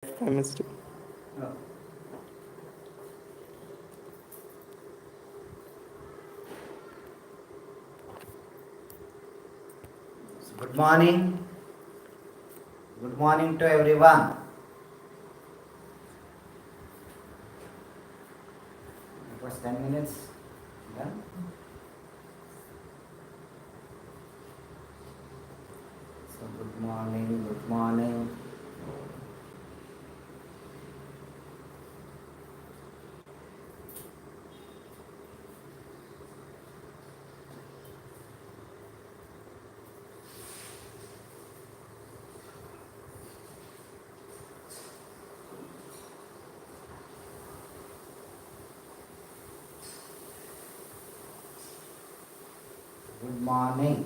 chemistry. No. Good morning. Good morning to everyone. It was 10 minutes. Done. So good morning, good morning. Good morning.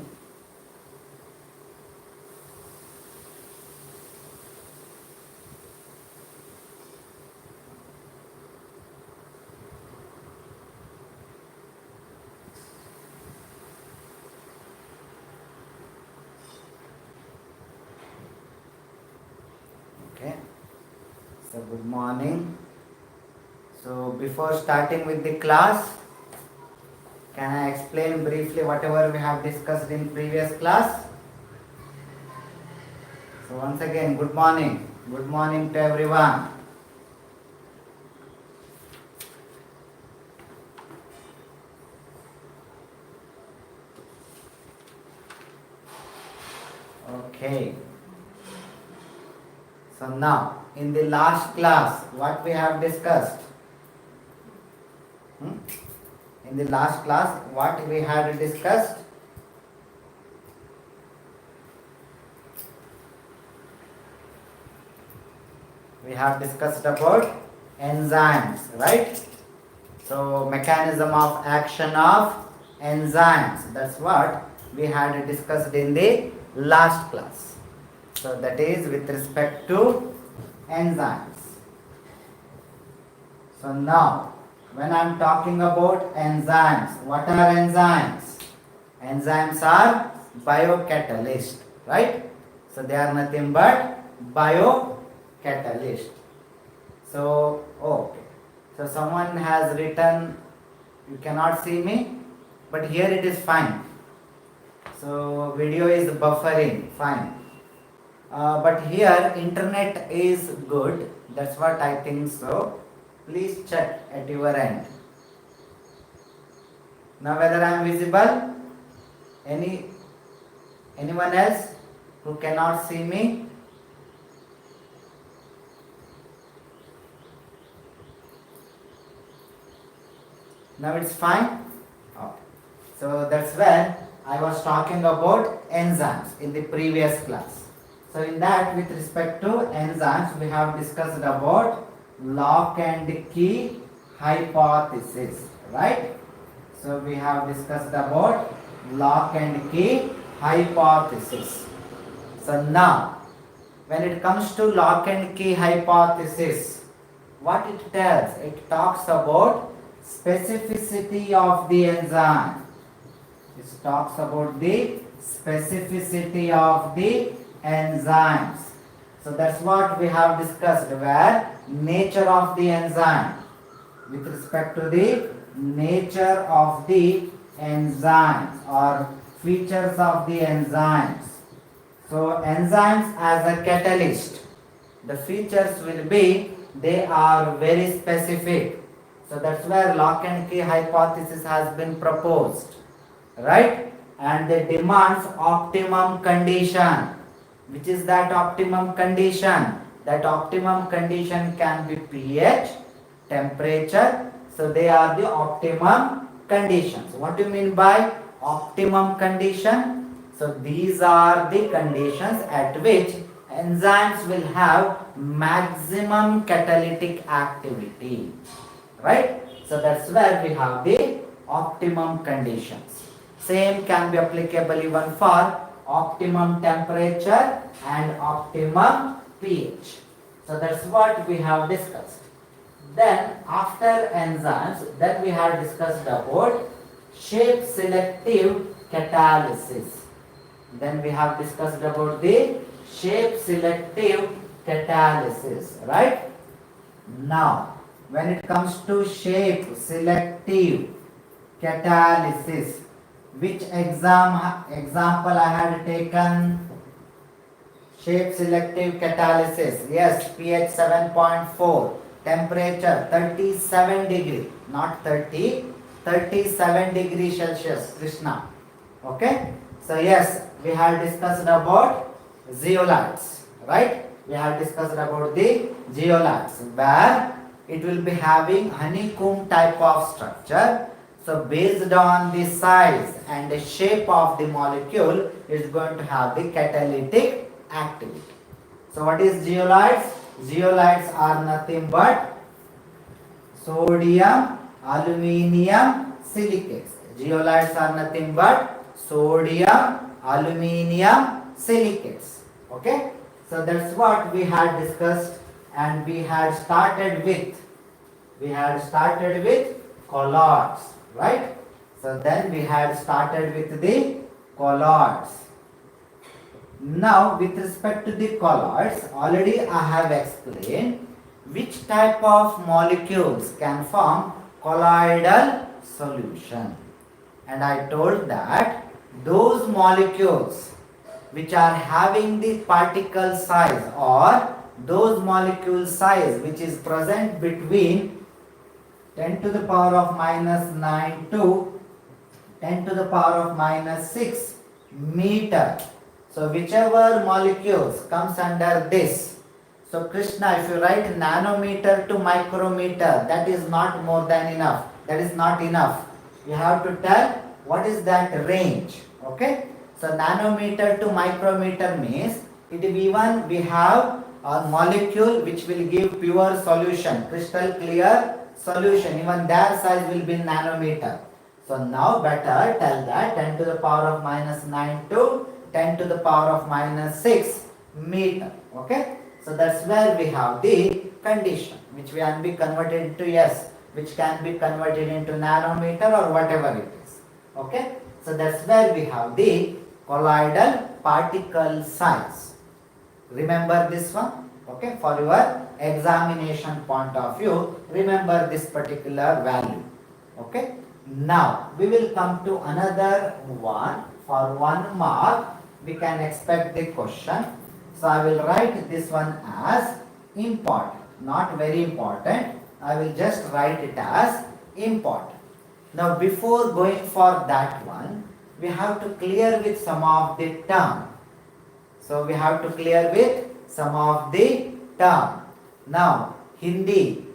Okay. So good morning. So before starting with the class, can I explain briefly whatever we have discussed in previous class? So once again, good morning. Good morning to everyone. Okay. So now, in the last class, what we have discussed? Hmm? In the last class, what we had discussed? We have discussed about enzymes, right? So, mechanism of action of enzymes. That's what we had discussed in the last class. So, that is with respect to enzymes. So, now, when I am talking about enzymes, what are enzymes? Enzymes are biocatalysts, right? So, they are nothing but biocatalyst. So, okay. So, someone has written, you cannot see me, but here it is fine. So, video is buffering, fine. But here internet is good, that's what I think so. Please check at your end. Now, whether I am visible, anyone else who cannot see me? Now it's fine. Okay. So that's where I was talking about enzymes in the previous class. So in that, with respect to enzymes, we have discussed about lock and key hypothesis, right? So we have discussed about lock and key hypothesis. So now, when it comes to lock and key hypothesis, what it tells? It talks about specificity of the enzyme. It talks about the specificity of the enzymes. So that's what we have discussed, where nature of the enzyme. With respect to the nature of the enzymes or features of the enzymes. So enzymes as a catalyst, the features will be, they are very specific. So that's where lock and key hypothesis has been proposed, right? And they demands optimum condition. Which is that optimum condition? That optimum condition can be pH, temperature. So they are the optimum conditions. What do you mean by optimum condition? So these are the conditions at which enzymes will have maximum catalytic activity, right? So that's where we have the optimum conditions. Same can be applicable even for optimum temperature and optimum pH. So that's what we have discussed. Then after enzymes, then we have discussed about shape selective catalysis. Then we have discussed about the shape selective catalysis, right? Now, when it comes to shape selective catalysis, which example I had taken? Shape selective catalysis. Yes, pH 7.4, temperature 37 degree, not 30, 37 degree Celsius, Krishna. Okay? So yes, we have discussed about zeolites, right? We have discussed about the zeolites where it will be having honeycomb type of structure. So based on the size and the shape of the molecule, it is going to have the catalytic activity. So what is zeolites? Zeolites are nothing but sodium, aluminium, silicates. Zeolites are nothing but sodium, aluminium, silicates. Okay? So that's what we had discussed, and we had started with colloids, right? So then we had started with the colloids. Now with respect to the colloids, already I have explained which type of molecules can form colloidal solution. And I told that those molecules which are having the particle size, or those molecule size which is present between 10 to the power of minus 9 to 10 to the power of minus 6 meter. So whichever molecules comes under this. So Krishna, if you write nanometer to micrometer, that is not more than enough. That is not enough. You have to tell what is that range. Okay. So nanometer to micrometer means it even we have a molecule which will give pure solution, crystal clear solution. Even their size will be nanometer. So now better tell that 10 to the power of minus 9 to 10 to the power of minus 6 meter. Okay. So that's where we have the condition which we can be converted into which can be converted into nanometer or whatever it is. Okay. So that's where we have the colloidal particle size. Remember this one. Okay. For your examination point of view, remember this particular value. Okay. Now we will come to another one. For 1 mark we can expect the question. So I will write this one as important, not very important. I will just write it as important. Now before going for that one, we have to clear with some of the term. So we have to clear with some of the term. Now Hindi.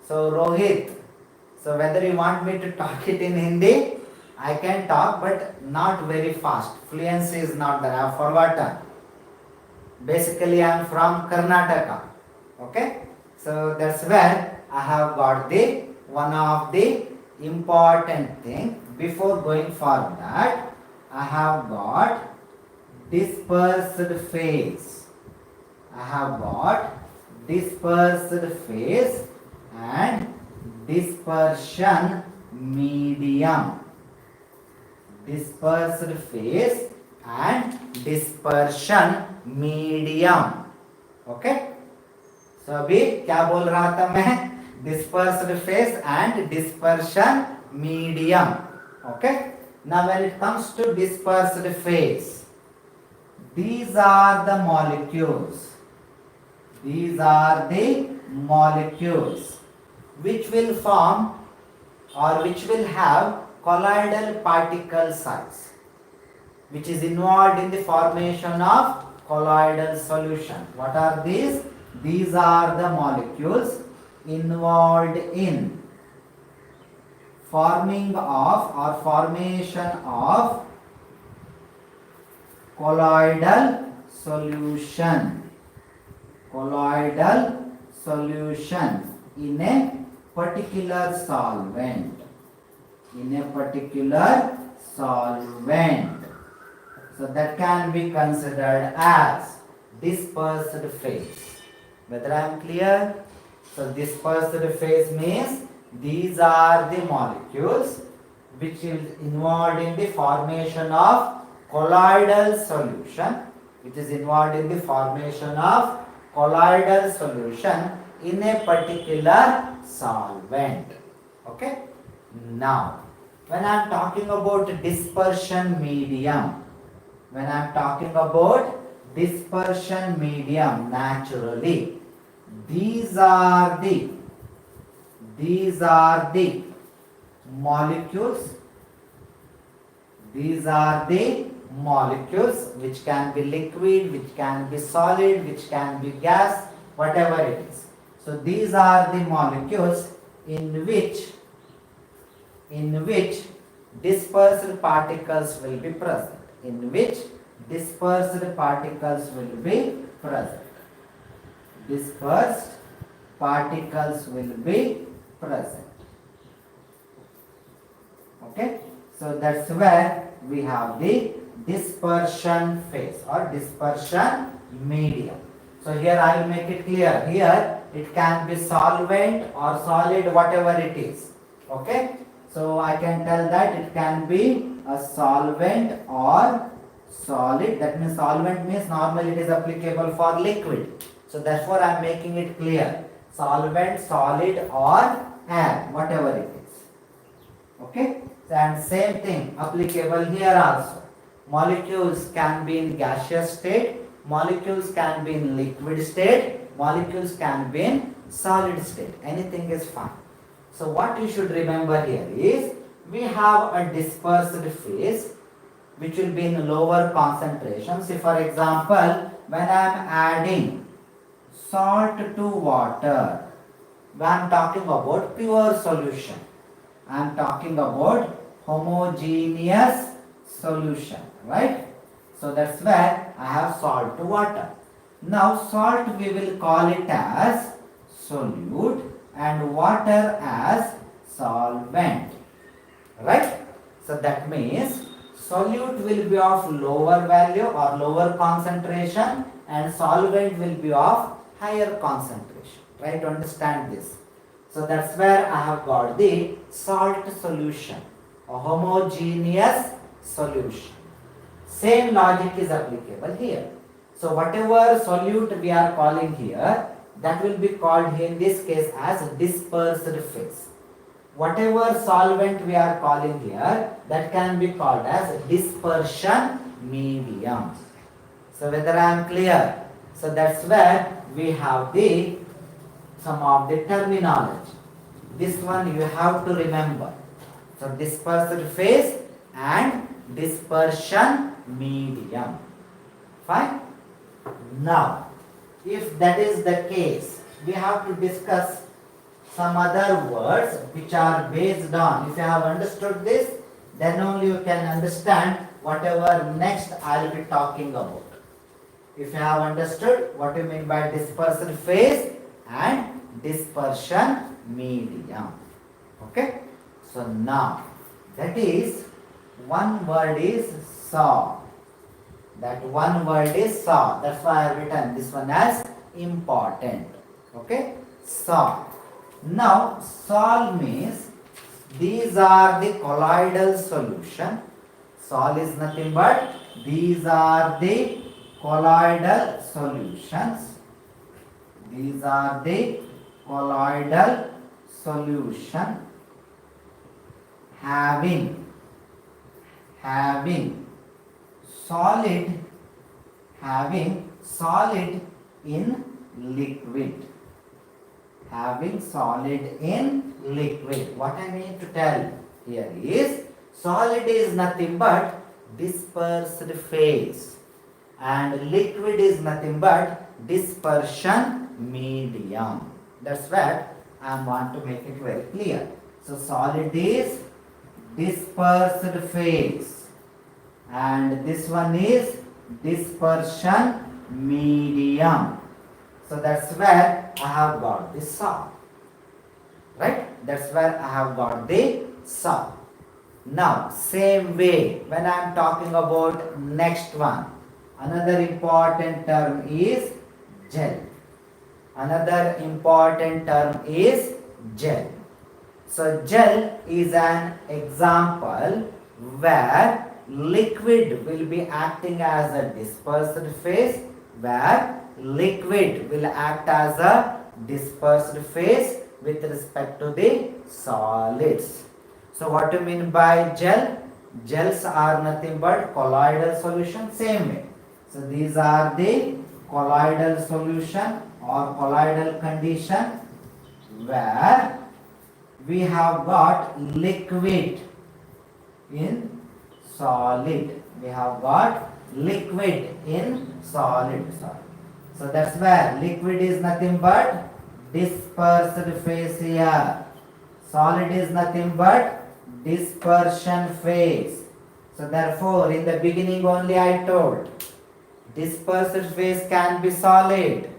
So Rohit. So whether you want me to talk it in Hindi, I can talk, but not very fast. Fluency is not there. I have forgotten. Basically, I am from Karnataka. Okay. So that's where I have got the one of the important thing. Before going for that, I have got dispersed phase. I have got dispersed phase and dispersion medium. Dispersed phase and dispersion medium. Okay. So अभी क्या बोल रहा था मैं? Dispersed phase and dispersion medium. Okay. Now when it comes to dispersed phase, these are the molecules. These are the molecules which will form or which will have colloidal particle size, which is involved in the formation of colloidal solution. What are these? These are the molecules involved in forming of or formation of colloidal solution. Colloidal solution in a particular solvent. In a particular solvent. So that can be considered as dispersed phase. Whether I am clear? So dispersed phase means these are the molecules which is involved in the formation of colloidal solution, which is involved in the formation of colloidal solution in a particular solvent. Okay. Now, when I am talking about dispersion medium, when I am talking about dispersion medium, naturally, these are the molecules, these are the molecules which can be liquid, which can be solid, which can be gas, whatever it is. So these are the molecules in which dispersed particles will be present. In which dispersed particles will be present. Dispersed particles will be present. Okay. So that's where we have the dispersion phase or dispersion medium. So here I will make it clear. Here it can be solvent or solid, whatever it is. Okay. So I can tell that it can be a solvent or solid. That means solvent means normally it is applicable for liquid. So therefore I am making it clear. Solvent, solid or air, whatever it is. Okay. And same thing applicable here also. Molecules can be in gaseous state, molecules can be in liquid state, molecules can be in solid state. Anything is fine. So what you should remember here is we have a dispersed phase which will be in lower concentration. See, for example, when I am adding salt to water, when I am talking about pure solution, I am talking about homogeneous solution, right? So that's where I have salt to water. Now salt we will call it as solute and water as solvent, right? So that means solute will be of lower value or lower concentration and solvent will be of higher concentration. Try to understand this. So that's where I have got the salt solution, a homogeneous solution. Same logic is applicable here. So whatever solute we are calling here, that will be called in this case as dispersed phase. Whatever solvent we are calling here, that can be called as dispersion medium. So whether I am clear? So that's where we have the some of the terminology. This one you have to remember. So dispersed phase and dispersion medium. Fine? Now, if that is the case, we have to discuss some other words which are based on. If you have understood this, then only you can understand whatever next I will be talking about. If you have understood what you mean by dispersed phase and dispersion medium. Okay? So now, that is, one word is saw. That one word is saw. That's why I have written this one as important. Okay? Saw. Now, sol means these are the colloidal solution. Sol is nothing but these are the colloidal solutions. These are the colloidal solution having solid in liquid. Having solid in liquid. What I mean to tell here is solid is nothing but dispersed phase and liquid is nothing but dispersion medium. That's what I want to make it very clear. So solid is dispersed phase and this one is dispersion medium. So that's where I have got the saw. Right? That's where I have got the saw. Now, same way, when I am talking about next one, another important term is gel. Another important term is gel. So, gel is an example where liquid will be acting as a dispersed phase, where liquid will act as a dispersed phase with respect to the solids. So what do you mean by gel? Gels are nothing but colloidal solution, same way. So these are the colloidal solution or colloidal condition where we have got liquid in solid. We have got liquid in solid. So that's where liquid is nothing but dispersed phase here. Solid is nothing but dispersion phase. So therefore in the beginning only I told dispersed phase can be solid,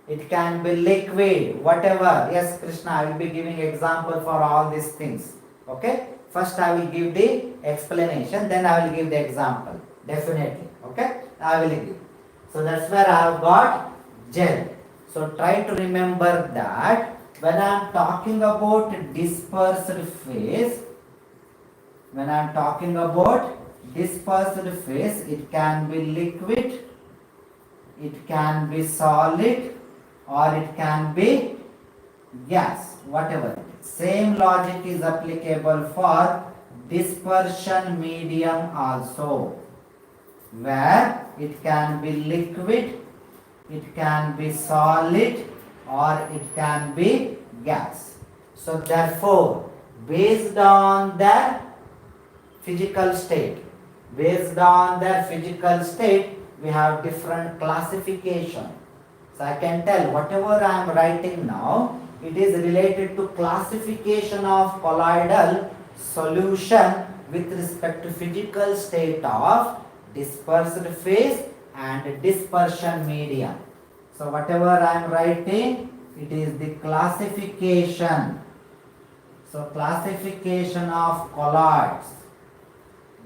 it can be liquid, whatever. Yes Krishna, I will be giving example for all these things. Okay, first I will give the explanation, then I will give the example, definitely. Okay, I will give. So that's where I have got gel. So try to remember that when I am talking about dispersed phase, when I am talking about dispersed phase, it can be liquid, it can be solid, or it can be gas, whatever. Same logic is applicable for dispersion medium also, where it can be liquid, it can be solid, or it can be gas. So therefore, based on their physical state, we have different classification. So I can tell whatever I am writing now, it is related to classification of colloidal solution with respect to physical state of dispersed phase and dispersion medium. So whatever I am writing, it is the classification. So classification of colloids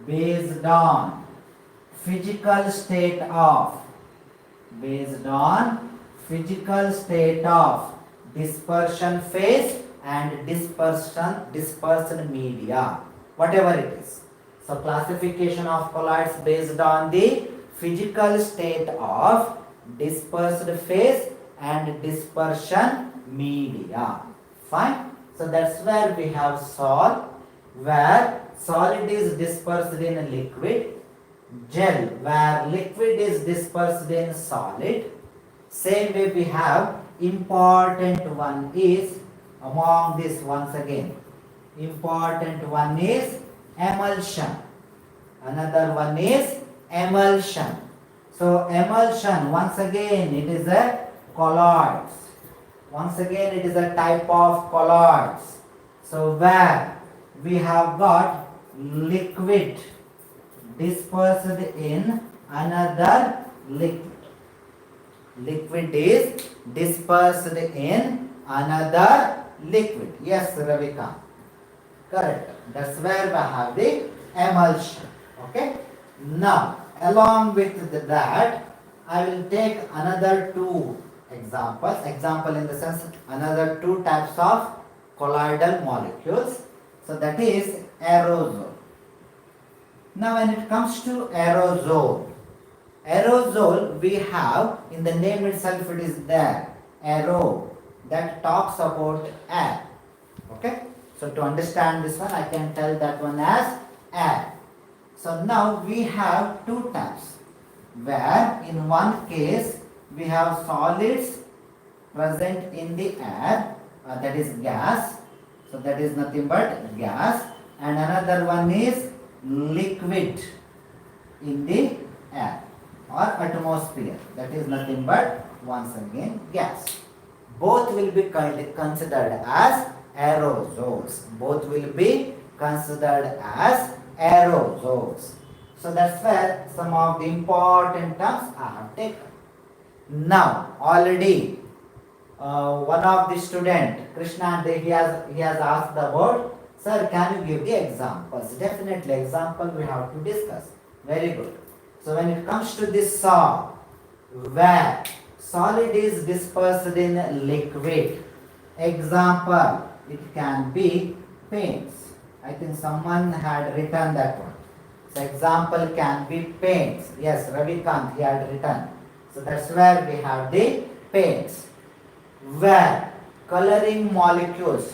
based on physical state of dispersion phase and dispersed media, whatever it is. So classification of colloids based on the physical state of dispersed phase and dispersion media. Fine. So that's where we have sol, where solid is dispersed in liquid, gel where liquid is dispersed in solid. Same way we have important one is among this, once again important one is emulsion, another one is emulsion. So emulsion, once again it is a colloids, once again it is a type of colloids. So where we have got liquid dispersed in another liquid, liquid is dispersed in another liquid. Yes Ravika, correct. That's where we have the emulsion. Okay, now along with that I will take another two examples. Example in the sense another two types of colloidal molecules. So that is aerosol. Now when it comes to aerosol, we have in the name itself, it is there, aero, that talks about air. Okay, so to understand this one I can tell that one as air. So now we have two types, where in one case we have solids present in the air, that is gas, so that is nothing but gas, and another one is liquid in the air or atmosphere, that is nothing but once again gas. Both will be considered as aerosols. Both will be considered as aerosols. So that's where some of the important terms I have taken. Now already one of the student, Krishna, he has asked about, sir, can you give the examples? Definitely example we have to discuss. Very good. So when it comes to this saw, where solid is dispersed in liquid, example, it can be paints. I think someone had written that one. So example can be paints. Yes, Ravikant, he had written. So that's where we have the paints, where coloring molecules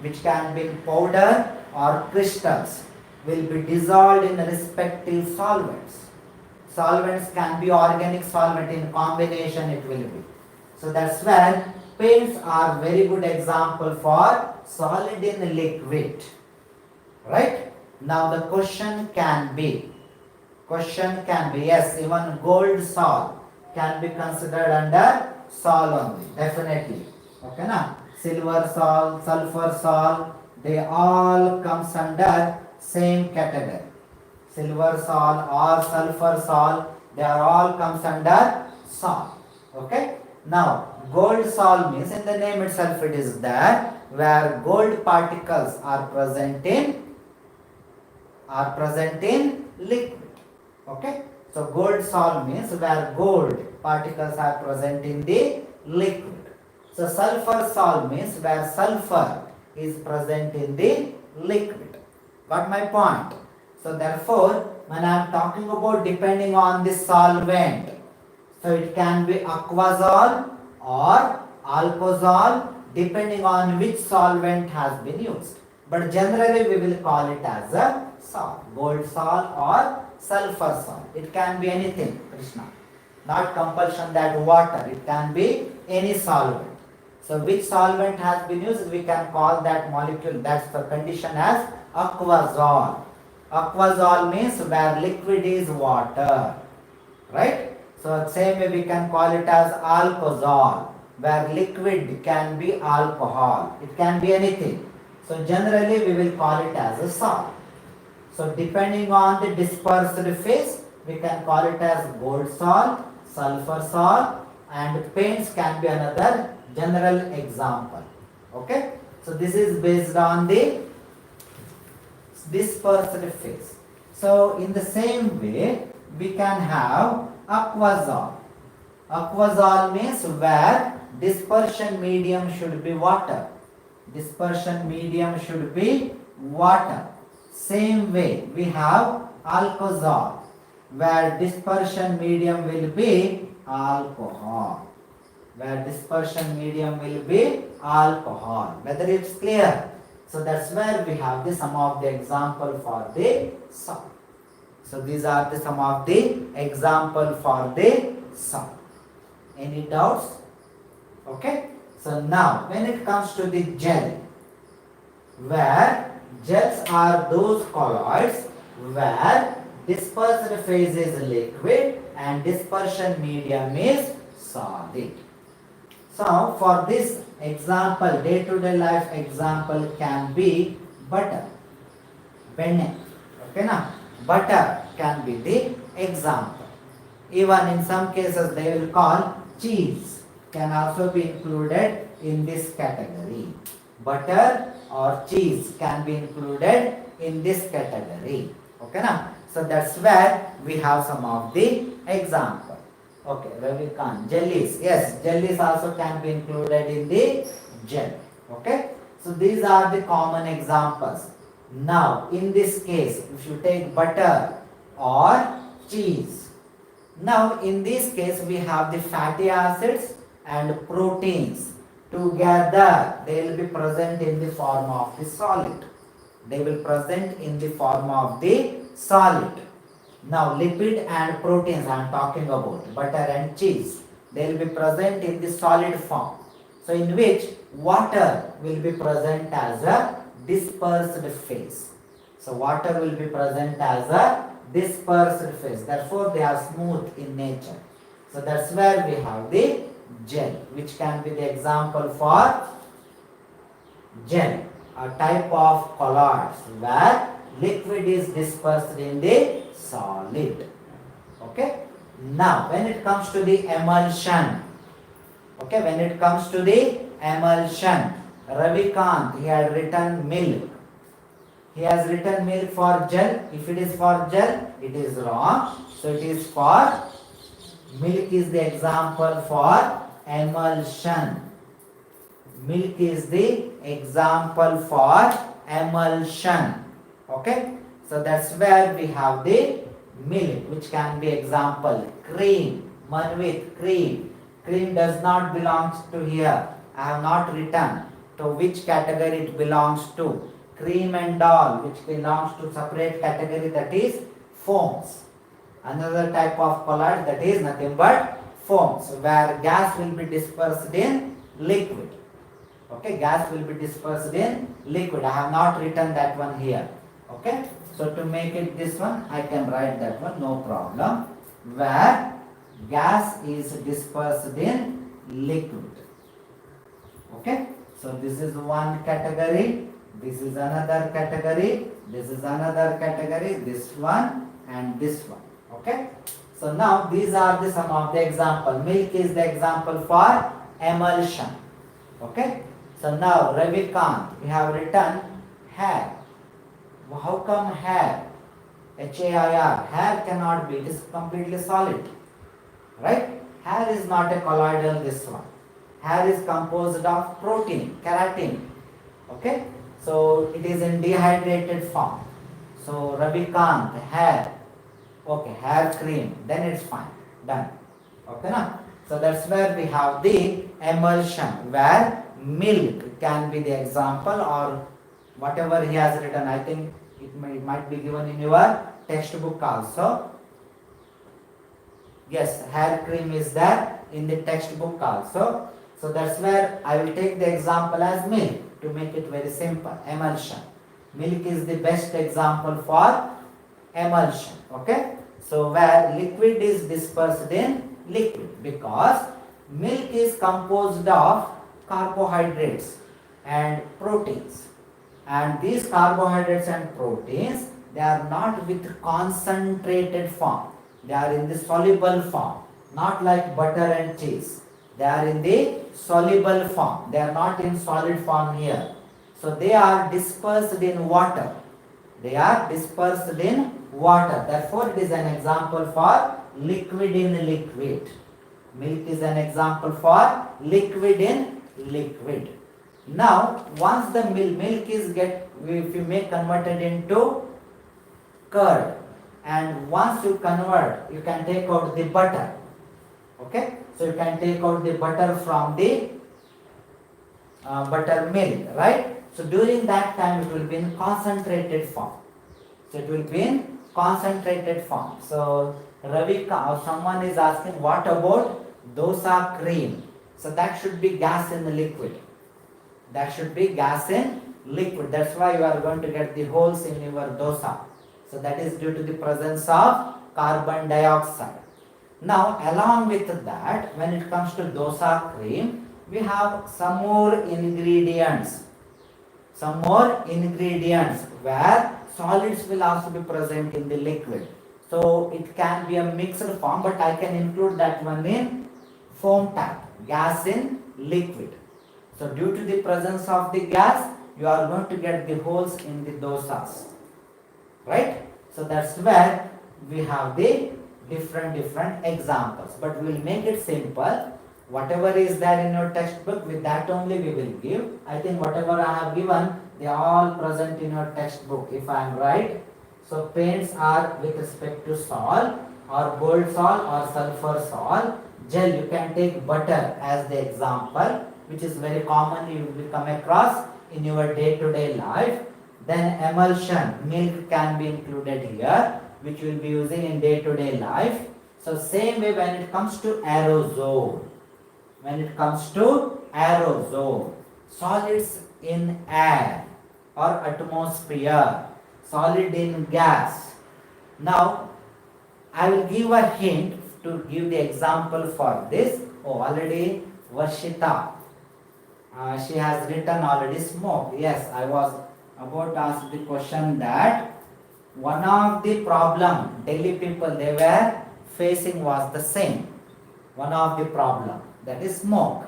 which can be in powder or crystals will be dissolved in respective solvents. Solvents can be organic solvent, in combination it will be. So that's where paints are very good example for solid in liquid. Right? Now the question can be, yes, even gold sol can be considered under sol only, definitely. Okay na? Silver sol, sulfur sol, they all comes under same category. Silver sol or sulfur sol, they are all comes under sol. Okay? Now gold sol means, in the name itself it is there, where gold particles are present in liquid. Okay? So gold sol means where gold particles are present in the liquid. So sulfur sol means where sulfur is present in the liquid. Got my point? So therefore, when I am talking about depending on the solvent, so it can be aquazol or alcohol depending on which solvent has been used. But generally we will call it as a sol, gold sol or sulfur sol. It can be anything, Krishna. Not compulsion that water, it can be any solvent. So which solvent has been used, we can call that molecule, that's the condition, as aquazol. Aquazol means where liquid is water. Right? So same way we can call it as alcohol, where liquid can be alcohol. It can be anything. So generally we will call it as a sol. So depending on the dispersed phase, we can call it as gold sol, sulfur sol, and paints can be another general example. Okay? So this is based on the dispersed phase. So in the same way, we can have aquazol. Aquazol means where dispersion medium should be water. Dispersion medium should be water. Same way, we have alcohol, where dispersion medium will be alcohol. Where dispersion medium will be alcohol. Whether it's clear? So that's where we have the some of the example for the sol. So these are the some of the example for the sol. Any doubts? Okay. So now when it comes to the gel, where gels are those colloids where dispersed phase is liquid and dispersion medium is solid. So for this example, day-to-day life example can be butter, benne. Okay na? Butter can be the example. Even in some cases they will call cheese can also be included in this category. Butter or cheese can be included in this category. Okay na? So that's where we have some of the example. Okay, Ravikant, jellies. Yes, jellies also can be included in the gel. Okay, so these are the common examples. Now, in this case, if you take butter or cheese, now in this case we have the fatty acids and proteins. Together, they will be present in the form of the solid. They will present in the form of the solid. Now lipid and proteins I am talking about, butter and cheese, they will be present in the solid form. So in which water will be present as a dispersed phase. So water will be present as a dispersed phase. Therefore they are smooth in nature. So that's where we have the gel, which can be the example for gel, a type of colloids where liquid is dispersed in the solid. Okay. Now when it comes to the emulsion, okay, when it comes to the emulsion, Ravikant, he had written milk. He has written milk for gel. If it is for gel, it is wrong. So it is for milk is the example for emulsion. Milk is the example for emulsion. Okay. So that's where we have the milk, which can be example cream, One with cream. Cream does not belong to here. I have not written to which category it belongs to. Cream and all, which belongs to separate category, that is foams. Another type of colloid, that is nothing but foams, where gas will be dispersed in liquid. Okay, gas will be dispersed in liquid. I have not written that one here. Okay, so to make it this one, I can write that one, no problem. Where gas is dispersed in liquid. Okay, so this is one category, this is another category, this is another category, this one and this one. Okay, so now these are the some of the example. Milk is the example for emulsion. Okay, so now Ravikant, we have written hair. How come hair? HAIR, hair cannot be, it is completely solid, right? Hair is not a colloidal, this one. Hair is composed of protein, keratin. Okay, so it is in dehydrated form. So Ravikant, hair. Okay, hair cream, then it's fine, done. Okay, now, so that's where we have the emulsion, where milk can be the example, or whatever he has written. I think it might be given in your textbook also. Yes, hair cream is there in the textbook also. So that's where I will take the example as milk to make it very simple. Emulsion. Milk is the best example for emulsion. Okay. So where liquid is dispersed in liquid, because milk is composed of carbohydrates and proteins. And these carbohydrates and proteins, they are not with concentrated form. They are in the soluble form, not like butter and cheese. They are in the soluble form. They are not in solid form here. So they are dispersed in water. They are dispersed in water. Therefore, it is an example for liquid in liquid. Milk is an example for liquid in liquid. Now, once the milk is if you make converted into curd, and once you convert, you can take out the butter. Okay, so you can take out the butter from the buttermilk, right? So during that time, it will be in concentrated form. So it will be in concentrated form. So Ravika, or someone is asking, what about dosa cream? So that should be gas in the liquid. That should be gas in liquid. That's why you are going to get the holes in your dosa. So that is due to the presence of carbon dioxide. Now, along with that, when it comes to dosa cream, we have some more ingredients. Some more ingredients where solids will also be present in the liquid. So it can be a mixed form, but I can include that one in foam type, gas in liquid. So due to the presence of the gas, you are going to get the holes in the dosas, right? So that's where we have the different examples, but we will make it simple. Whatever is there in your textbook, with that only we will give. I think whatever I have given, they are all present in your textbook, if I am right. So paints are with respect to salt, or gold salt, or sulfur salt. Gel, you can take butter as the example, which is very common, you will come across in your day-to-day life. Then emulsion, milk can be included here, which you will be using in day-to-day life. So same way when it comes to aerosol. When it comes to aerosol, solids in air or atmosphere, solid in gas. Now, I will give a hint to give the example for this. Oh, already Varshita, she has written already smoke. Yes, I was about to ask the question that one of the problem Delhi people they were facing was the same. One of the problem, that is smoke,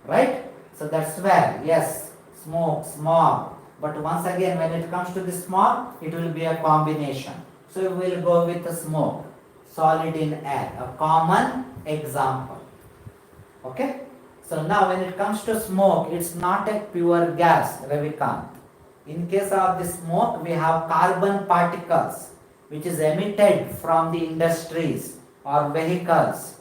right? So that's where, yes, smoke, smog. But once again, when it comes to the smog, it will be a combination. So we will go with the smoke, solid in air, a common example. Okay? So now when it comes to smoke, it's not a pure gas, Ravikant. In case of the smoke, we have carbon particles which is emitted from the industries or vehicles.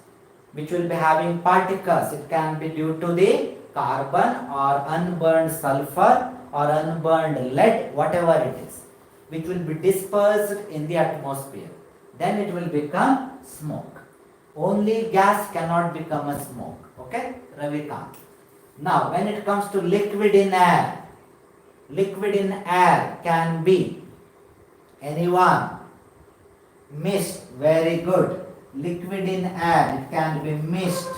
which will be having particles. It can be due to the carbon or unburned sulfur or unburned lead, whatever it is, which will be dispersed in the atmosphere. Then it will become smoke. Only gas cannot become a smoke. Okay, Ravikant. Now, when it comes to liquid in air can be anyone. Mist, very good. Liquid in air, it can be mist,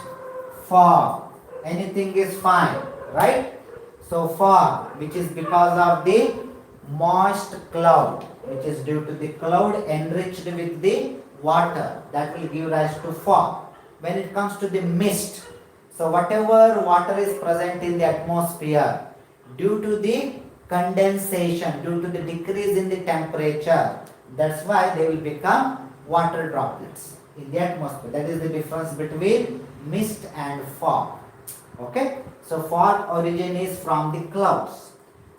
fog, anything is fine, right? So fog, which is because of the moist cloud, which is due to the cloud enriched with the water, that will give rise to fog. When it comes to the mist, so whatever water is present in the atmosphere, due to the condensation, due to the decrease in the temperature, that's why they will become water droplets in the atmosphere. That is the difference between mist and fog. Okay, so fog origin is from the clouds.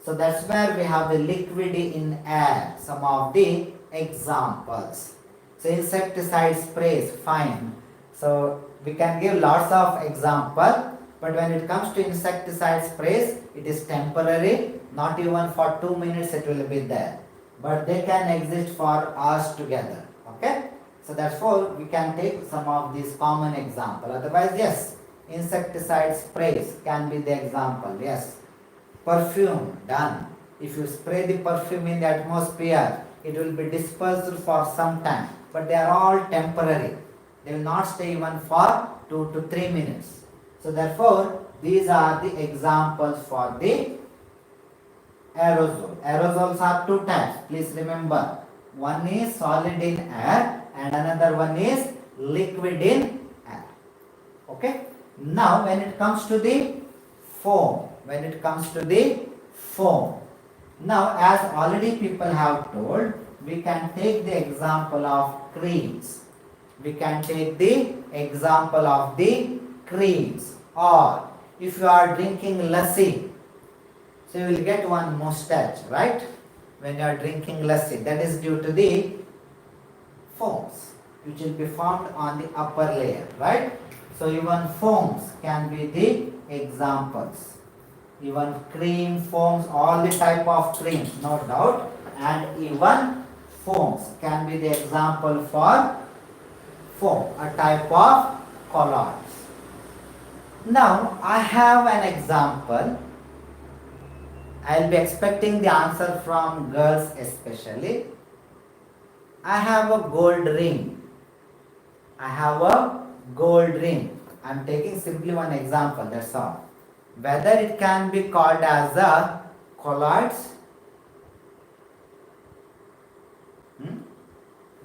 So that's where we have the liquid in air, some of the examples. So insecticide sprays, fine. So we can give lots of example, but when it comes to insecticide sprays, it is temporary, not even for 2 minutes it will be there, but they can exist for hours together. Okay, so therefore we can take some of these common example. Otherwise, yes, insecticide sprays can be the example. Yes, perfume, done. If you spray the perfume in the atmosphere, it will be dispersed for some time, but they are all temporary. They will not stay even for 2 to 3 minutes. So therefore, these are the examples for the aerosol. Aerosols are two types. Please remember, one is solid in air and another one is liquid in air. Okay. Now, when it comes to the foam, now as already people have told, we can take the example of creams. Or if you are drinking lassi, so you will get one mustache, right? When you are drinking lassi, that is due to the foams which will be formed on the upper layer, right? So even foams can be the examples. Even cream, foams, all the type of creams, no doubt, and even foams can be the example for foam, a type of colloids. Now I have an example. I will be expecting the answer from girls especially. I have a gold ring. I am taking simply one example, that's all. Whether it can be called as a colloids.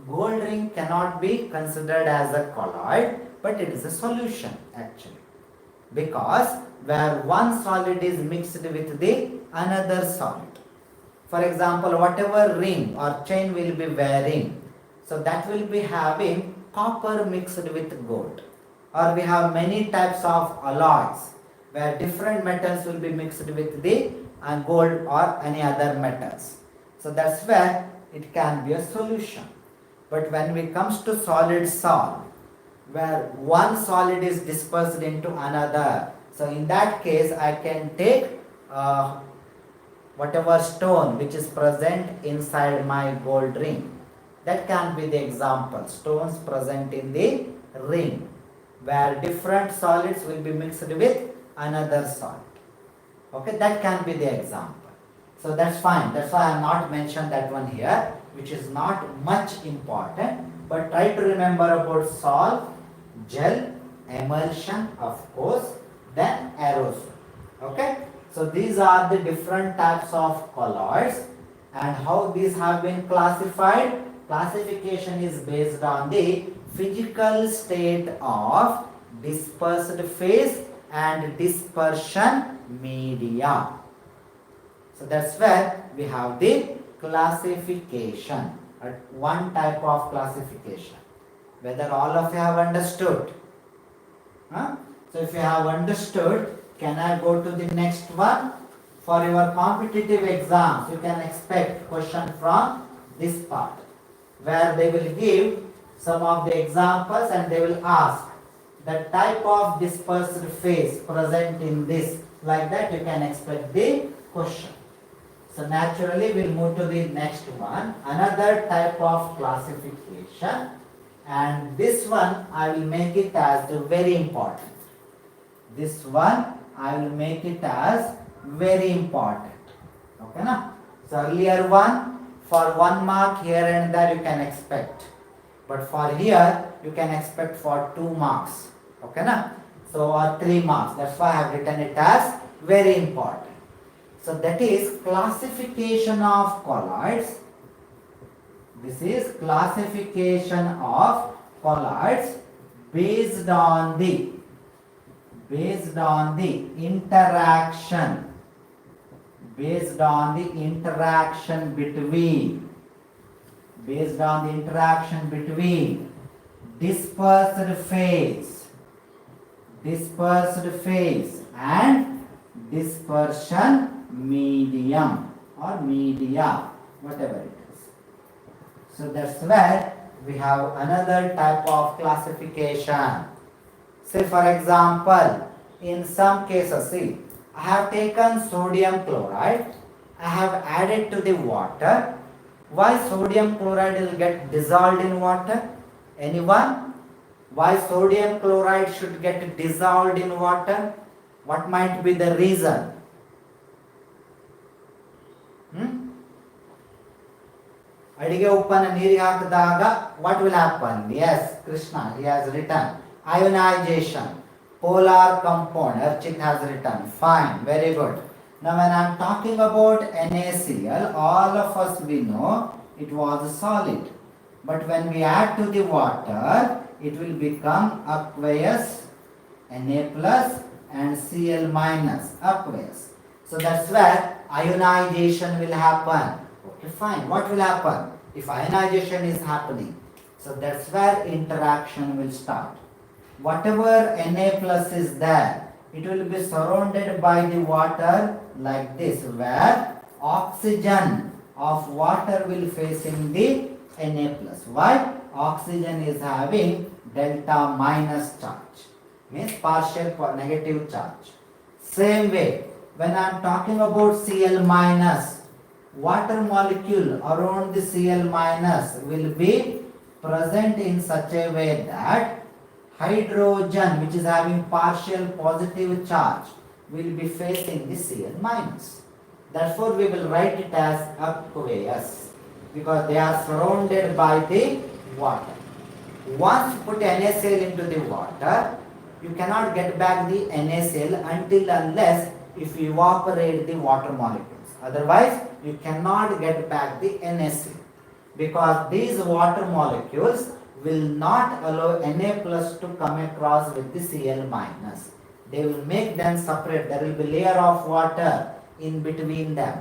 Gold ring cannot be considered as a colloid, but it is a solution actually. Because where one solid is mixed with the another solid. For example, whatever ring or chain will be wearing, so that will be having copper mixed with gold. Or we have many types of alloys where different metals will be mixed with the gold or any other metals. So that's where it can be a solution. But when it comes to solid salt, where one solid is dispersed into another, so in that case I can take whatever stone which is present inside my gold ring. That can be the example, stones present in the ring, where different solids will be mixed with another solid. Okay, that can be the example. So that's fine. That's why I have not mentioned that one here, which is not much important. But try to remember about salt, gel, emulsion, of course, then aerosol. Okay. So these are the different types of colloids, and how these have been classified. Classification is based on the physical state of dispersed phase and dispersion media. So that's where we have the classification, one type of classification. Whether all of you have understood? So if you have understood, can I go to the next one? For your competitive exams, you can expect question from this part, where they will give some of the examples and they will ask the type of dispersed phase present in this. Like that you can expect the question. So naturally we'll move to the next one. Another type of classification, and this one I will make it as very important. This one I will make it as very important. Okay na? So earlier one, for 1 mark here and there you can expect. But for here you can expect for 2 marks. Okay na? So or 3 marks. That's why I have written it as very important. So that is classification of colloids. This is classification of colloids based on the interaction between dispersed phase and dispersion medium or media, whatever it is. So that's where we have another type of classification. Say for example, in some cases, see, I have taken sodium chloride, I have added to the water. Why sodium chloride will get dissolved in water? Anyone? Why sodium chloride should get dissolved in water? What might be the reason? ಅಡಿಗೆ ಉಪ್ಪನ್ನು ನೀರಿಗೆ ಹಾಕಿದಾಗ what will happen? Yes, Krishna, he has written ionization, polar compound. Archit has written. Fine, very good. Now when I am talking about NaCl, all of us we know it was a solid. But when we add to the water, it will become aqueous, Na plus and Cl minus, aqueous. So that's where ionization will happen. Okay, fine. What will happen if ionization is happening? So that's where interaction will start. Whatever Na plus is there, it will be surrounded by the water like this, where oxygen of water will facing the Na plus. Why? Oxygen is having delta minus charge, means partial negative charge. Same way, when I am talking about Cl minus, water molecule around the Cl minus will be present in such a way that hydrogen, which is having partial positive charge, will be facing the Cl minus. Therefore we will write it as aqueous, because they are surrounded by the water. Once you put NaCl into the water, you cannot get back the NaCl until unless if you evaporate the water molecules. Otherwise you cannot get back the NaCl, because these water molecules will not allow Na plus to come across with the Cl minus. They will make them separate. There will be layer of water in between them.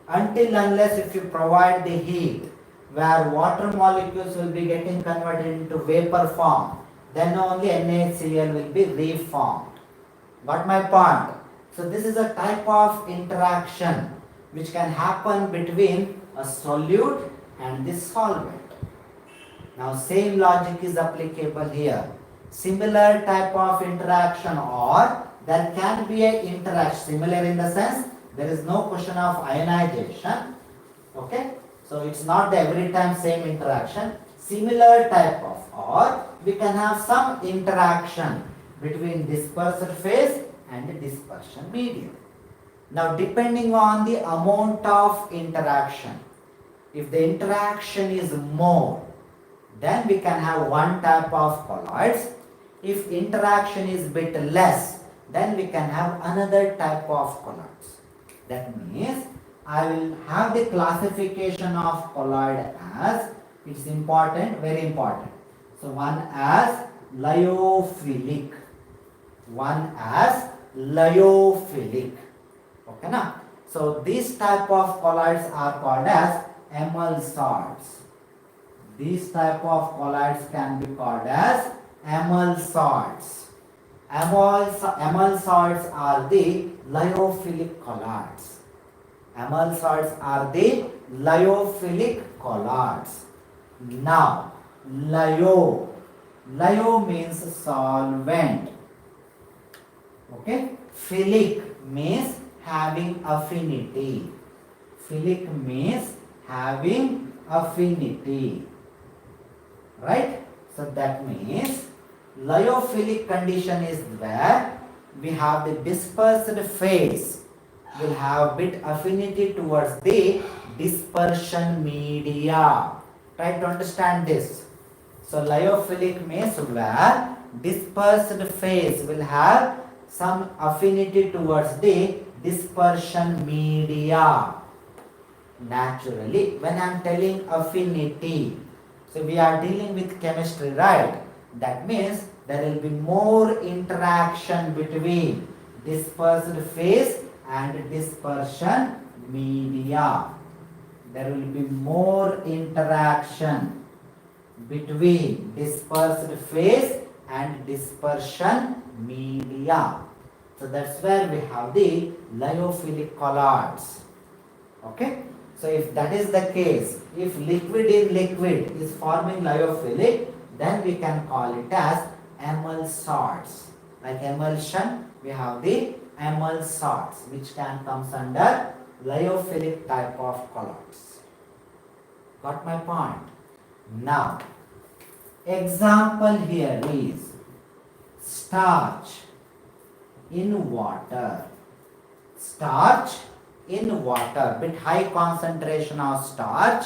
Until unless if you provide the heat, where water molecules will be getting converted into vapor form, then only NaCl will be reformed. Got my point? So this is a type of interaction which can happen between a solute and the solvent. Now same logic is applicable here. Similar type of interaction, or there can be a interaction, similar in the sense there is no question of ionization. Okay, so it's not the every time same interaction. Similar type of, or we can have some interaction between dispersed phase and the dispersion medium. Now depending on the amount of interaction, if the interaction is more, then we can have one type of colloids. If interaction is bit less, then we can have another type of colloids. That means I will have the classification of colloid as, it's important, very important. So one as lyophilic, one as lyophilic. Okay na? So these type of colloids are called as emulsions. These type of colloids can be called as emulsions. Emulsions are the lyophilic colloids. Emulsions are the lyophilic colloids. Now, Lyo means solvent. Okay. Philic means having affinity. Philic means having affinity. Right? So that means lyophilic condition is where we have the dispersed phase will have bit affinity towards the dispersion media. Try to understand this. So lyophilic means where dispersed phase will have some affinity towards the dispersion media. Naturally, when I am telling affinity, so we are dealing with chemistry, right? That means there will be more interaction between dispersed phase and dispersion media. There will be more interaction between dispersed phase and dispersion media. So that's where we have the lyophilic colloids. Okay. So if that is the case, if liquid in liquid is forming lyophilic, then we can call it as emulsions. Like emulsion, we have the emulsions, which can comes under lyophilic type of colloids. Got my point? Now, example here is starch in water. Starch in water, bit high concentration of starch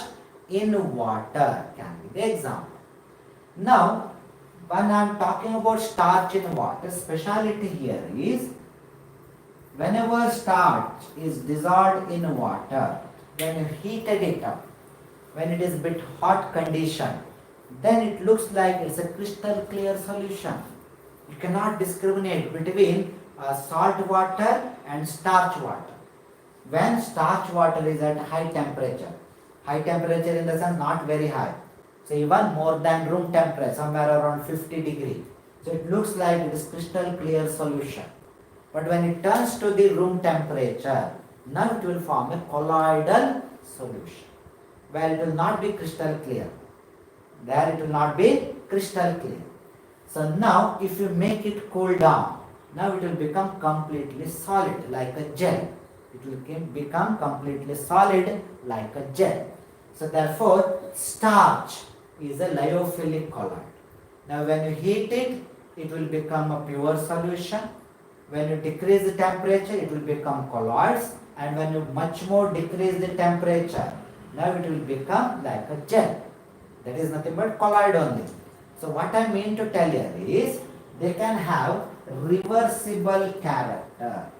in water can be the example. Now, when I am talking about starch in water, speciality here is whenever starch is dissolved in water, when you heated it up, when it is bit hot condition, then it looks like it's a crystal clear solution. You cannot discriminate between salt water and starch water. When starch water is at high temperature in the sense not very high, so even more than room temperature, somewhere around 50 degree, so it looks like it is crystal clear solution. But when it turns to the room temperature, now it will form a colloidal solution, where it will not be crystal clear. There it will not be crystal clear. So now if you make it cool down, now it will become completely solid like a gel. It will become completely solid like a gel. So therefore, starch is a lyophilic colloid. Now when you heat it, it will become a pure solution. When you decrease the temperature, it will become colloids. And when you much more decrease the temperature, now it will become like a gel. That is nothing but colloid only. So what I mean to tell you is, they can have reversible character.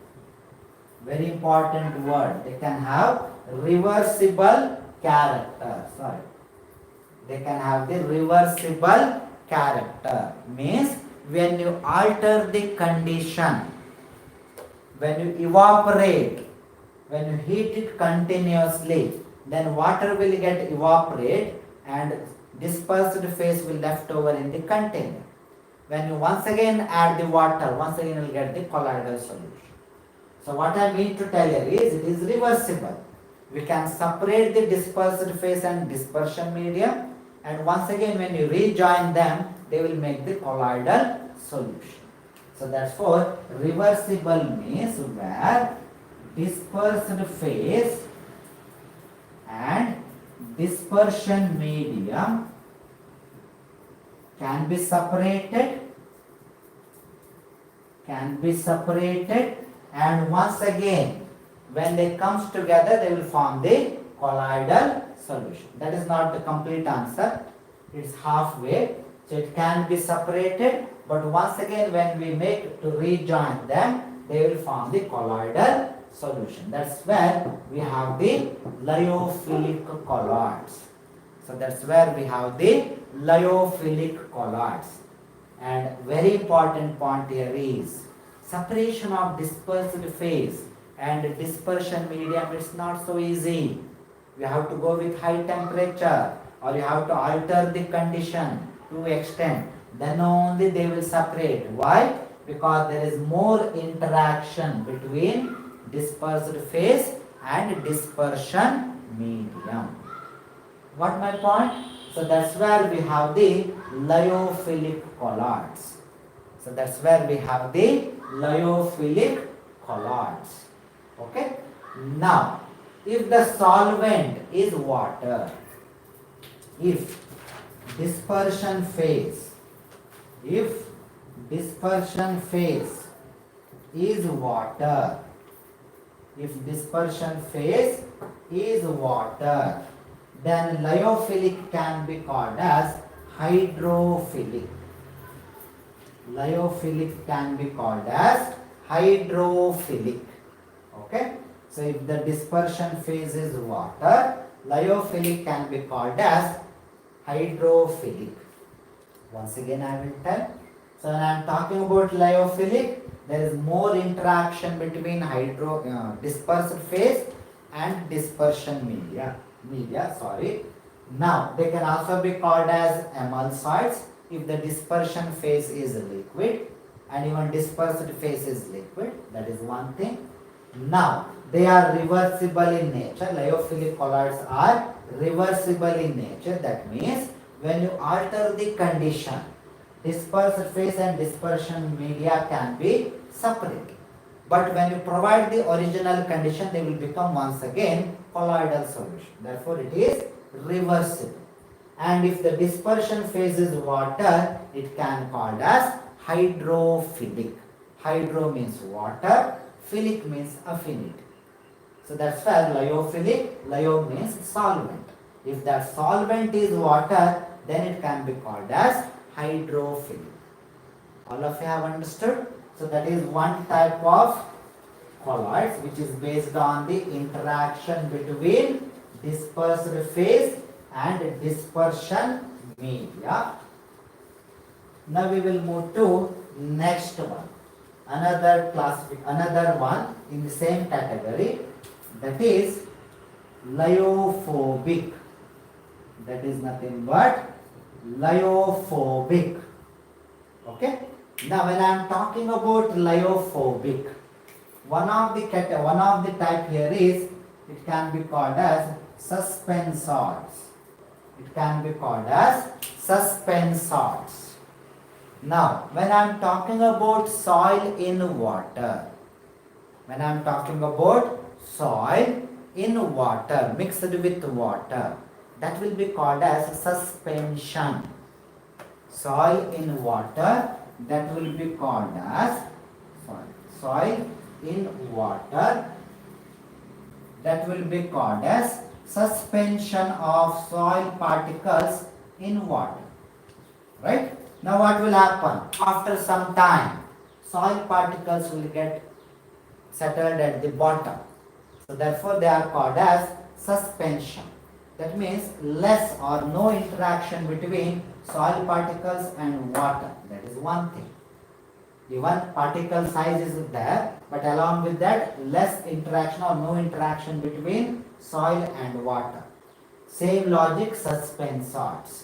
Very important word. They can have reversible character. Sorry. They can have the reversible character. Means when you alter the condition, when you evaporate, when you heat it continuously, then water will get evaporate and dispersed phase will left over in the container. When you once again add the water, once again you will get the colloidal solution. So what I mean to tell you is, it is reversible. We can separate the dispersed phase and dispersion medium, and once again when you rejoin them, they will make the colloidal solution. So therefore, reversible means where dispersed phase and dispersion medium can be separated, and once again when they comes together, they will form the colloidal solution. That is not the complete answer, it's halfway. So it can be separated, but once again when we make to rejoin them, they will form the colloidal solution. That's where we have the lyophilic colloids. So that's where we have the lyophilic colloids. And very important point here is separation of dispersed phase and dispersion medium. It's not so easy. You have to go with high temperature, or you have to alter the condition to extent. Then only they will separate. Why? Because there is more interaction between dispersed phase and dispersion medium. What my point? So that's where we have the lyophilic colloids. So that's where we have the lyophilic colloids. Okay. Now, if the solvent is water, if dispersion phase, if dispersion phase is water, if dispersion phase is water, then lyophilic can be called as hydrophilic. Lyophilic can be called as hydrophilic. Okay. So if the dispersion phase is water, lyophilic can be called as hydrophilic. Once again I will tell. So when I am talking about lyophilic, there is more interaction between dispersed phase and dispersion media. Now they can also be called as emulsifiers if the dispersion phase is liquid and even dispersed phase is liquid. That is one thing. Now they are reversible in nature. Lyophilic colloids are reversible in nature. That means when you alter the condition, dispersed phase and dispersion media can be separate. But when you provide the original condition, they will become once again colloidal solution. Therefore, it is reversible. And if the dispersion phase is water, it can be called as hydrophilic. Hydro means water, philic means affinity. So that's why lyophilic, lyo means solvent. If that solvent is water, then it can be called as hydrophilic. All of you have understood? So that is one type of colloids which is based on the interaction between dispersed phase and dispersion media. Now we will move to next one. Another one in the same category, that is lyophobic. That is nothing but lyophobic. Okay. Now when I am talking about lyophobic, one of the type here is, it can be called as suspensors. It can be called as suspensors. Now when I am talking about soil in water, when I am talking about soil in water mixed with water, that will be called as suspension. Soil in water, that will be called as soil in water, that will be called as suspension of soil particles in water. Right? Now what will happen? After some time, soil particles will get settled at the bottom. So therefore they are called as suspension. That means less or no interaction between soil particles and water. That is one thing. Even particle size is there, but along with that, less interaction or no interaction between soil and water. Same logic, suspensors.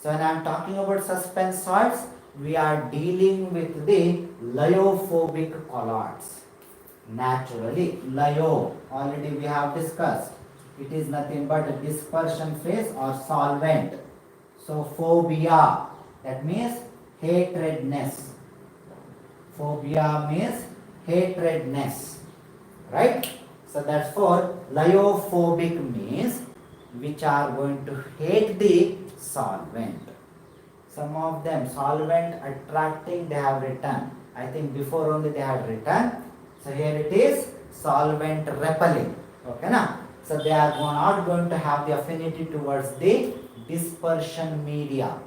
So when I am talking about suspensors, we are dealing with the lyophobic colloids. Naturally, lyo, already we have discussed. It is nothing but a dispersion phase or solvent. So phobia, that means hatredness. Phobia means hatredness. Right? So therefore, lyophobic means which are going to hate the solvent. Some of them solvent attracting they have written. I think before only they had written. So here it is solvent repelling. Okay na? So they are not going to have the affinity towards the dispersion media,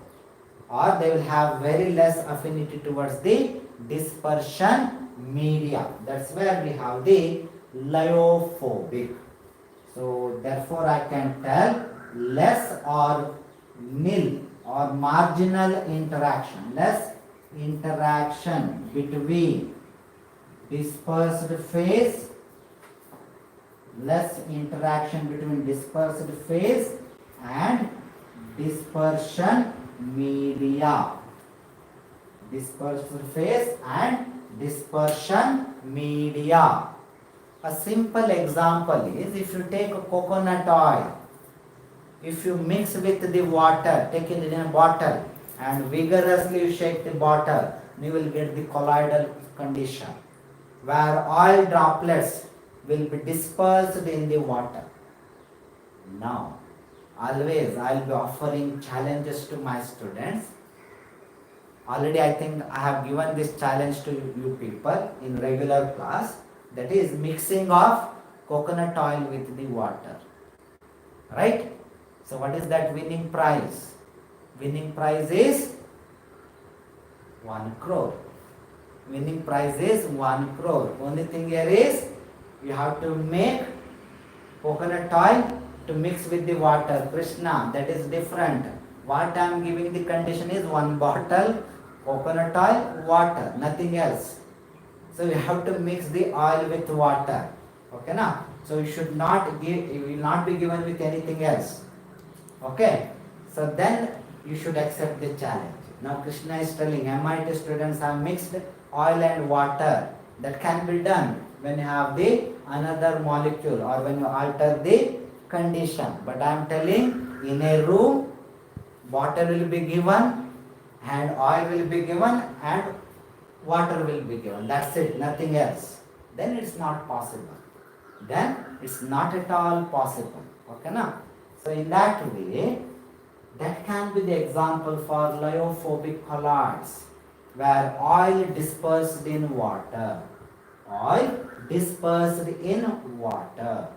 or they will have very less affinity towards the dispersion media. That's where we have the lyophobic. So therefore I can tell less or nil or marginal interaction, less interaction between dispersed phase, less interaction between dispersed phase and dispersion media. Dispersed phase and dispersion media. A simple example is, if you take a coconut oil, if you mix with the water, take it in a bottle and vigorously you shake the bottle, you will get the colloidal condition where oil droplets will be dispersed in the water. Now, always I will be offering challenges to my students. Already I think I have given this challenge to you people in regular class, that is mixing of coconut oil with the water. Right? So what is that winning prize? Winning prize is 1 crore. Winning prize is 1 crore. Only thing here is you have to make coconut oil to mix with the water. Krishna, that is different. What I am giving the condition is 1 bottle coconut oil, water, nothing else. So you have to mix the oil with water. Okay now? So you should not give, you will not be given with anything else. Okay? So then you should accept the challenge. Now Krishna is telling MIT students have mixed oil and water. That can be done when you have the another molecule or when you alter the condition. But I am telling, in a room, water will be given and oil will be given and water will be given. That's it, nothing else. Then it's not possible. Then it's not at all possible. Okay now? So in that way, that can be the example for lyophobic colloids, where oil dispersed in water. Oil dispersed in water.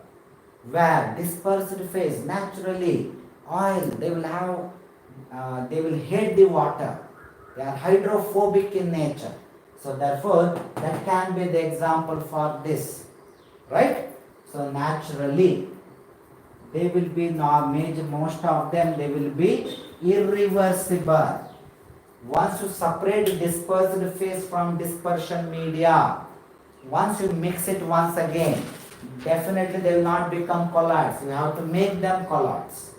Where dispersed phase, naturally, oil, they will hate the water. They are hydrophobic in nature. So therefore, that can be the example for this. Right? So naturally, they will be most of them, they will be irreversible. Once you separate dispersed phase from dispersion media, once you mix it once again, definitely they will not become colloids. You have to make them colloids.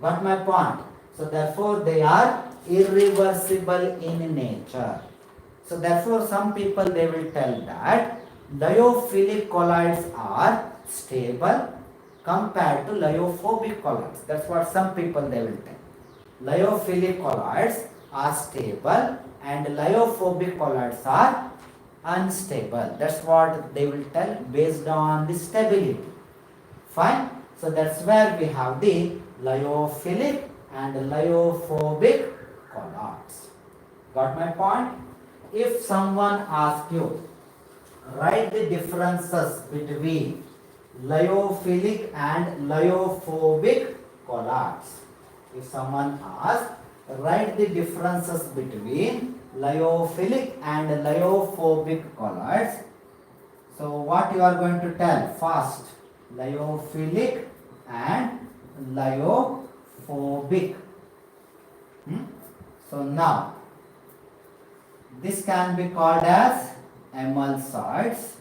Got my point? So therefore they are irreversible in nature. So therefore some people, they will tell that lyophilic colloids are stable compared to lyophobic colloids. That's what some people, they will tell. Lyophilic colloids are stable and lyophobic colloids are unstable. That's what they will tell based on the stability. Fine. So that's where we have the lyophilic and lyophobic colloids. Got my point? If someone asks you, write the differences between lyophilic and lyophobic colloids. If someone asks, write the differences between lyophilic and lyophobic colloids. So what you are going to tell? First, lyophilic and lyophobic. So now, this can be called as emulsides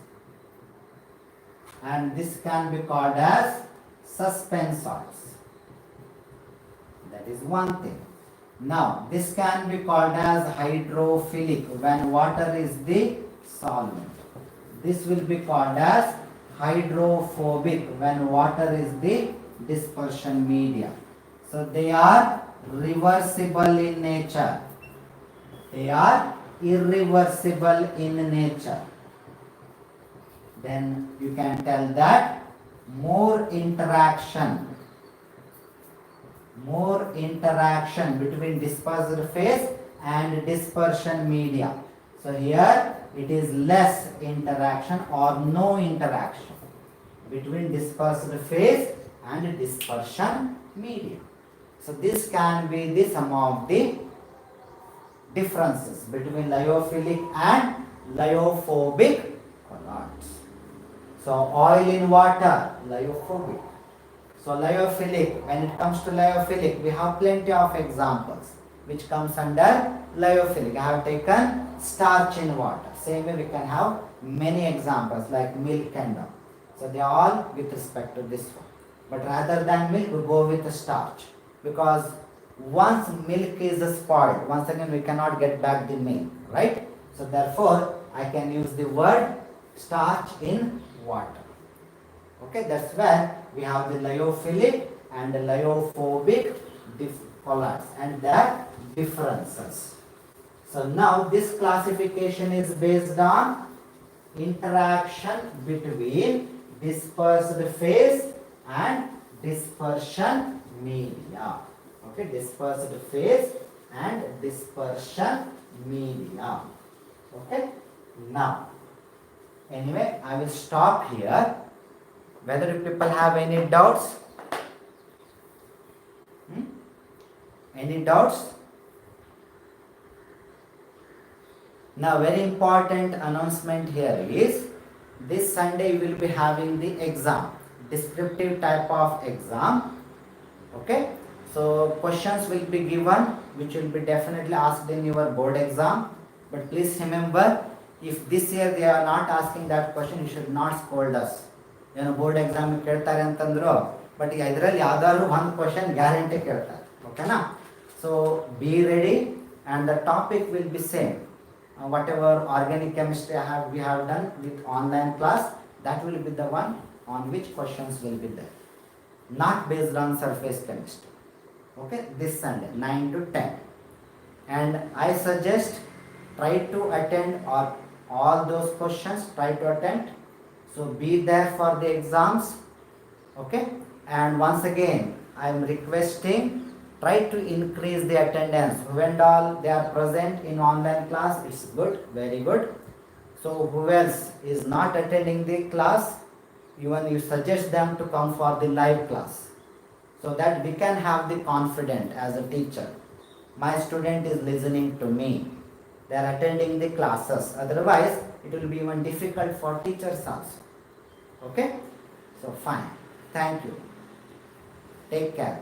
and this can be called as suspensoids. That is one thing. Now, this can be called as hydrophilic when water is the solvent. This will be called as hydrophobic when water is the dispersion media. So, they are reversible in nature. They are irreversible in nature. Then you can tell that more interaction between dispersed phase and dispersion media. So here it is less interaction or no interaction between dispersed phase and dispersion media. So this can be the sum of the differences between lyophilic and lyophobic colloids. So oil in water, lyophobic. So lyophilic, when it comes to lyophilic, we have plenty of examples which comes under lyophilic. I have taken starch in water. Same way we can have many examples like milk and all. So they are all with respect to this one. But rather than milk, we go with starch. Because once milk is spoiled, once again we cannot get back the milk, right? So therefore, I can use the word starch in water. Okay, that's where we have the lyophilic and lyophobic colloids and their differences. So now this classification is based on interaction between dispersed phase and dispersion media. Okay, dispersed phase and dispersion media. Okay, now anyway I will stop here. Whether you people have any doubts? Any doubts? Now very important announcement here is this Sunday you will be having the exam, descriptive type of exam. Okay, so questions will be given which will be definitely asked in your board exam, but please remember, if this year they are not asking that question, you should not scold us. ಏನು board exam ಕೇಳ್ತಾರೆ ಅಂತಂದ್ರು, but ಇದರಲ್ಲಿ ಯಾವ್ದಾದ್ರು ಒಂದು question guarantee ಕೇಳ್ತಾರೆ. ಓಕೆನಾ? So be ready and the topic will be same. Whatever organic chemistry we have done with online class, that will be the one on which questions will be there, not based on surface chemistry. Okay, this Sunday 9 to 10, and I suggest try to attend all those questions, try to attend, so be there for the exams. Okay, and once again I am requesting, try to increase the attendance. When all they are present in online class, it's good, very good. So who else is not attending the class, even you suggest them to come for the live class, so that we can have the confidence as a teacher. My student is listening to me, they are attending the classes, otherwise it will be even difficult for teachers also. Okay, so fine, thank you, take care.